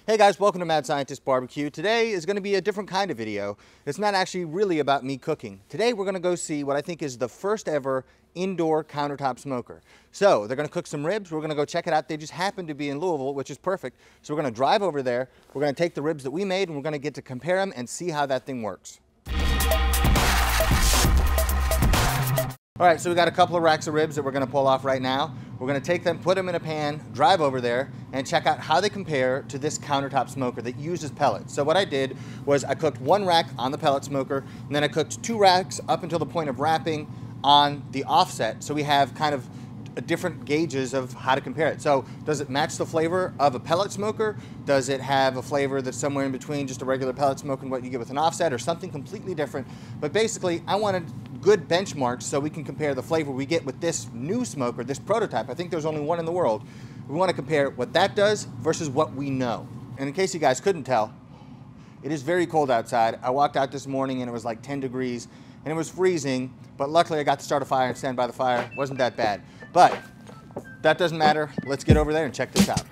Hey guys, welcome to Mad Scientist Barbecue. Today is going to be a different kind of video. It's not actually really about me cooking. Today we're going to go see what I think is the first ever indoor countertop smoker. So they're going to cook some ribs. We're going to go check it out. They just happen to be in Louisville, which is perfect. So we're going to drive over there. We're going to take the ribs that we made and we're going to get to compare them and see how that thing works. All right, so we got a couple of racks of ribs that we're going to pull off right now. We're going to take them, put them in a pan, drive over there, and check out how they compare to this countertop smoker that uses pellets. So what I did was I cooked one rack on the pellet smoker, and then I cooked two racks up until the point of wrapping on the offset. So we have kind of different gauges of how to compare it. So does it match the flavor of a pellet smoker? Does it have a flavor that's somewhere in between just a regular pellet smoke and what you get with an offset, or something completely different? But basically, I wanted good benchmarks so we can compare the flavor we get with this new smoker, this prototype. I think there's only one in the world. We want to compare what that does versus what we know. And in case you guys couldn't tell, it is very cold outside. I walked out this morning and it was like 10 degrees and it was freezing, but luckily I got to start a fire and stand by the fire. It wasn't that bad. But that doesn't matter. Let's get over there and check this out.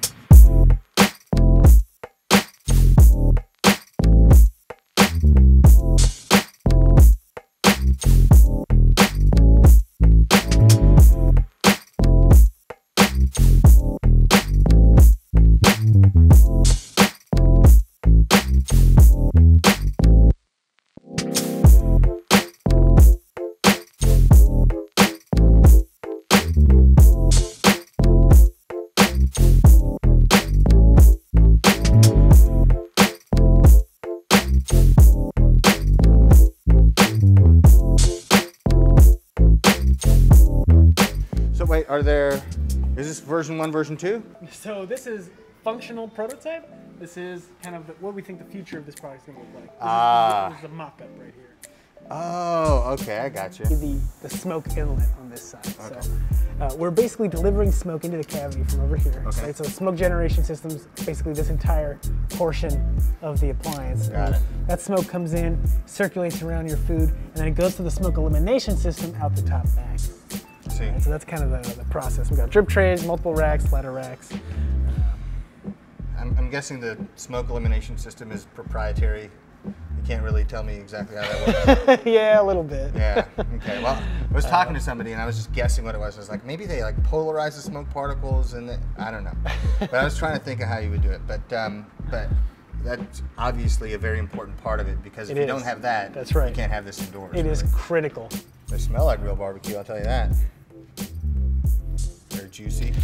Wait, is this version 1, version 2? So this is functional prototype. This is kind of what we think the future of this product is going to look like. This is a mock-up right here. Oh, okay, I got you. The smoke inlet on this side. Okay. So we're basically delivering smoke into the cavity from over here. Okay. Right? So smoke generation systems, basically this entire portion of the appliance. Got it. That smoke comes in, circulates around your food, and then it goes to the smoke elimination system out the top back. Right, so that's kind of the process. We've got drip trays, multiple racks, ladder racks. I'm guessing the smoke elimination system is proprietary. You can't really tell me exactly how that works. Yeah, a little bit. Yeah, okay. Well, I was talking to somebody and I was just guessing what it was. I was like, maybe they like polarize the smoke particles and I don't know. But I was trying to think of how you would do it. But that's obviously a very important part of it, because if you don't have that, that's right, you can't have this indoors. It is critical. They smell like real barbecue, I'll tell you that. Very juicy.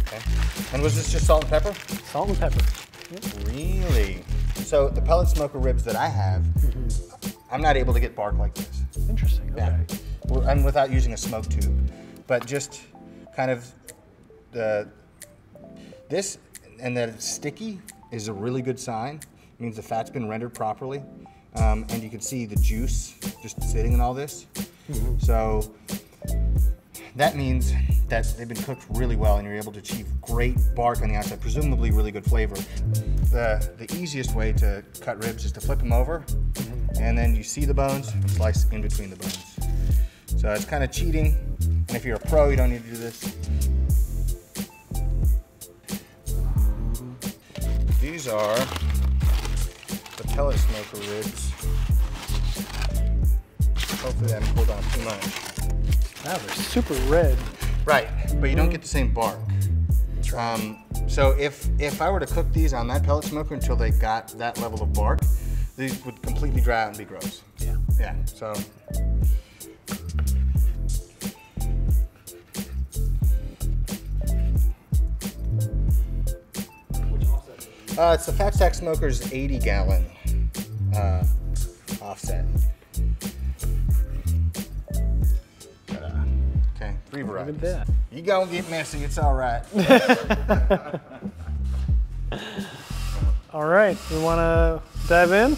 Okay. And was this just salt and pepper? Salt and pepper. Yep. Really? So the pellet smoker ribs that I have, I'm not able to get bark like this. Interesting, okay. Yeah. And without using a smoke tube. But just kind of this, and that it's sticky is a really good sign. It means the fat's been rendered properly. And you can see the juice just sitting in all this. So that means that they've been cooked really well and you're able to achieve great bark on the outside, presumably really good flavor. The easiest way to cut ribs is to flip them over, and then you see the bones, slice in between the bones. So it's kind of cheating, and if you're a pro, you don't need to do this. These are the pellet smoker ribs. Hopefully that didn't cool down too much. Wow, they're super red. Right, but you don't get the same bark. That's right. So if I were to cook these on that pellet smoker until they got that level of bark, these would completely dry out and be gross. Yeah. Yeah, so. It's the Fat Stack Smoker's 80-gallon offset. Okay, 3 varieties. Look at that. You gonna get messy, it's all right. All right, we want to dive in?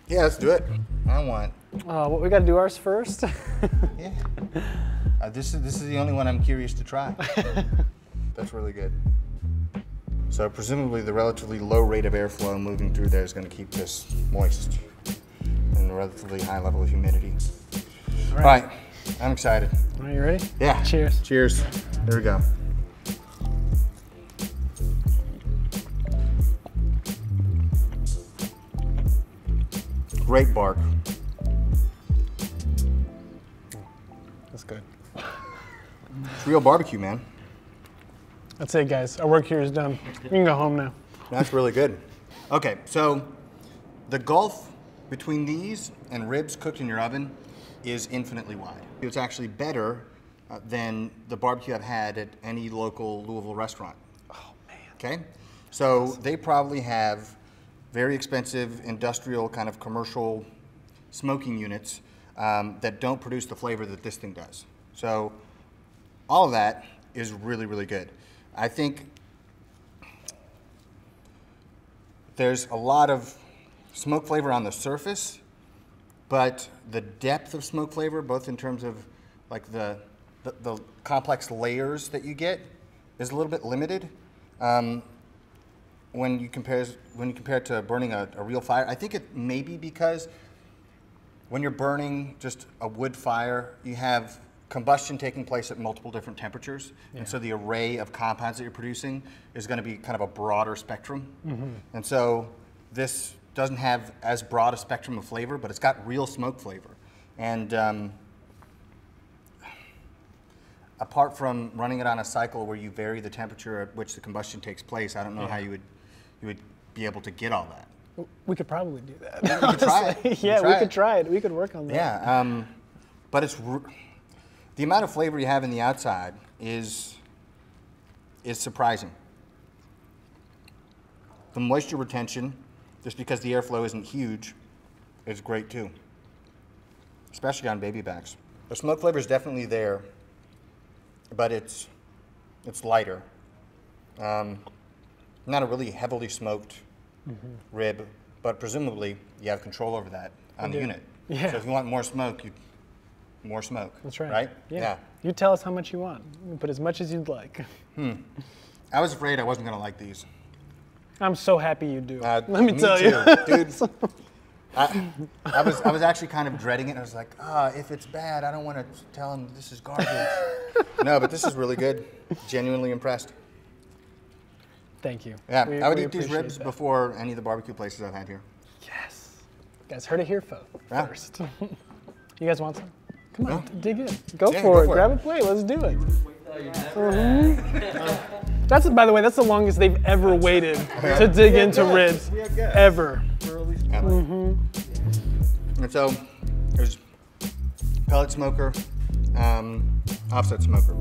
Yeah, let's do it. I want. What we got to do ours first? Yeah. This is the only one I'm curious to try. That's really good. So presumably the relatively low rate of airflow moving through there is going to keep this moist and a relatively high level of humidity. All right, I'm excited. Are you ready? Yeah. Cheers. Cheers. There we go. great bark. That's good. It's real barbecue, man. That's it, guys. Our work here is done. You can go home now. That's really good. Okay, so the gulf between these and ribs cooked in your oven is infinitely wide. It's actually better than the barbecue I've had at any local Louisville restaurant. Oh, man. Okay? So they probably have very expensive industrial kind of commercial smoking units that don't produce the flavor that this thing does. So all of that is really, really good. I think there's a lot of smoke flavor on the surface, but the depth of smoke flavor, both in terms of like the complex layers that you get, is a little bit limited when you compare it to burning a real fire. I think it may be because when you're burning just a wood fire, you have combustion taking place at multiple different temperatures, and so the array of compounds that you're producing is going to be kind of a broader spectrum. And so this doesn't have as broad a spectrum of flavor, but it's got real smoke flavor. And apart from running it on a cycle where you vary the temperature at which the combustion takes place, I don't know how you would be able to get all that. We could probably do that. We could try it. Yeah, we could try it. We could work on that. Yeah, but the amount of flavor you have in the outside is surprising. The moisture retention, just because the airflow isn't huge, is great too, especially on baby backs. The smoke flavor is definitely there, but it's lighter. Not a really heavily smoked rib, but presumably you have control over that on the unit. Yeah. So if you want more smoke, more smoke. That's right. Right? Yeah. You tell us how much you want. You can put as much as you'd like. I was afraid I wasn't going to like these. I'm so happy you do. Let me tell you. Dude. I was actually kind of dreading it. I was like, if it's bad, I don't want to tell him this is garbage. No, but this is really good. Genuinely impressed. Thank you. Yeah, I would eat these ribs before any of the barbecue places I've had here. Yes. You guys heard it here first. You guys want some? Come on, dig in. Go for it. Grab a plate. Let's do it. That's, by the way, that's the longest they've ever waited to dig into ribs, ever. And so there's pellet smoker, offset smoker.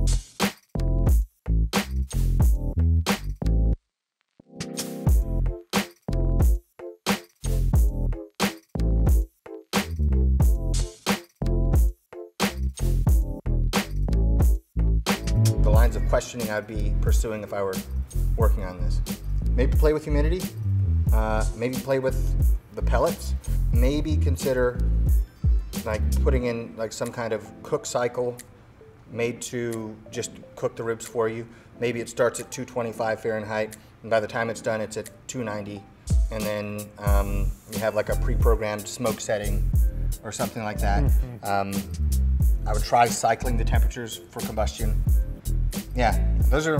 Lines of questioning I'd be pursuing if I were working on this. Maybe play with humidity, maybe play with the pellets, maybe consider like putting in like some kind of cook cycle made to just cook the ribs for you. Maybe it starts at 225 Fahrenheit and by the time it's done it's at 290, and then you have like a pre-programmed smoke setting or something like that. I would try cycling the temperatures for combustion. Yeah, those are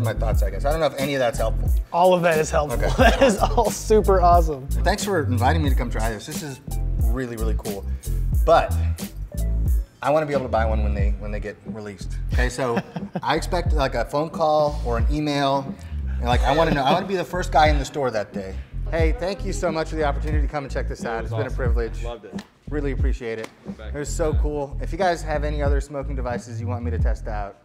my thoughts, I guess. I don't know if any of that's helpful. All of that is helpful. Okay. That is all super awesome. Thanks for inviting me to come try this. This is really, really cool. But I want to be able to buy one when they get released. Okay, so I expect like a phone call or an email, and like I want to be the first guy in the store that day. Hey, thank you so much for the opportunity to come and check this out. It's been a privilege. Loved it. Really appreciate it. It was so cool. If you guys have any other smoking devices you want me to test out,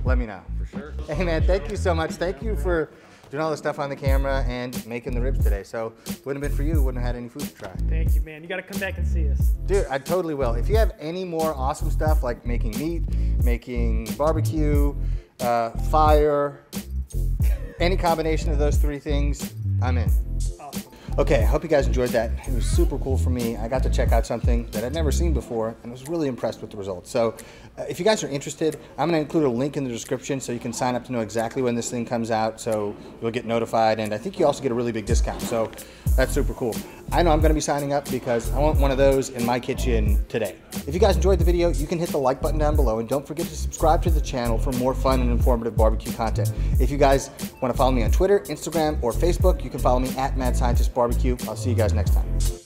let me know. For sure. Hey man, thank you so much. Thank you for doing all the stuff on the camera and making the ribs today. So wouldn't have been for you, wouldn't have had any food to try. Thank you, man. You got to come back and see us. Dude, I totally will. If you have any more awesome stuff like making meat, making barbecue, fire, any combination of those three things, I'm in. Awesome. Okay, I hope you guys enjoyed that. It was super cool for me. I got to check out something that I'd never seen before and was really impressed with the results. So if you guys are interested, I'm gonna include a link in the description so you can sign up to know exactly when this thing comes out, so you'll get notified, and I think you also get a really big discount, so that's super cool. I know I'm gonna be signing up because I want one of those in my kitchen today. If you guys enjoyed the video, you can hit the like button down below, and don't forget to subscribe to the channel for more fun and informative barbecue content. If you guys wanna follow me on Twitter, Instagram, or Facebook, you can follow me at Mad Scientist Barbecue. I'll see you guys next time.